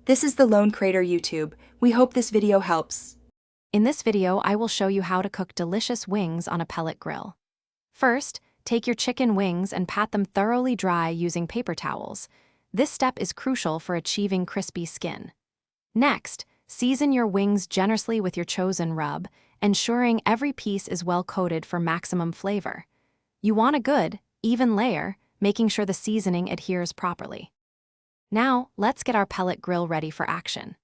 This is the Lone Crater YouTube. We hope this video helps. In this video, I will show you how to cook delicious wings on a pellet grill. First, take your chicken wings and pat them thoroughly dry using paper towels. This step is crucial for achieving crispy skin. Next, season your wings generously with your chosen rub, ensuring every piece is well coated for maximum flavor. You want a good, even layer, making sure the seasoning adheres properly. Now, let's get our pellet grill ready for action.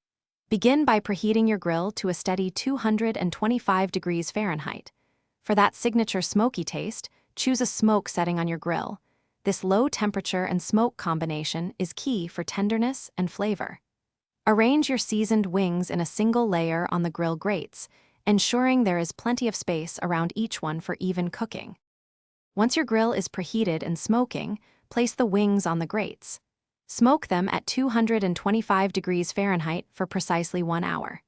Begin by preheating your grill to a steady 225 degrees Fahrenheit. For that signature smoky taste, choose a smoke setting on your grill. This low temperature and smoke combination is key for tenderness and flavor. Arrange your seasoned wings in a single layer on the grill grates, ensuring there is plenty of space around each one for even cooking. Once your grill is preheated and smoking, place the wings on the grates. Smoke them at 225 degrees Fahrenheit for precisely 1 hour.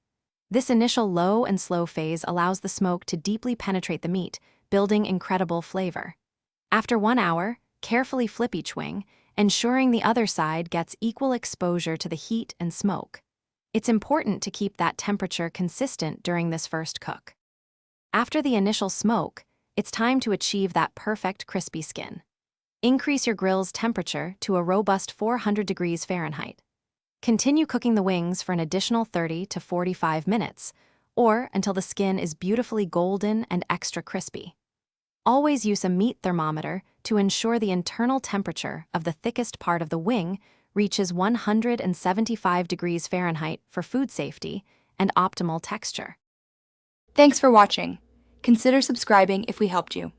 This initial low and slow phase allows the smoke to deeply penetrate the meat, building incredible flavor. After 1 hour, carefully flip each wing, ensuring the other side gets equal exposure to the heat and smoke. It's important to keep that temperature consistent during this first cook. After the initial smoke, it's time to achieve that perfect crispy skin. Increase your grill's temperature to a robust 400 degrees Fahrenheit. Continue cooking the wings for an additional 30 to 45 minutes, or until the skin is beautifully golden and extra crispy. Always use a meat thermometer to ensure the internal temperature of the thickest part of the wing reaches 175 degrees Fahrenheit for food safety and optimal texture. Thanks for watching. Consider subscribing if we helped you.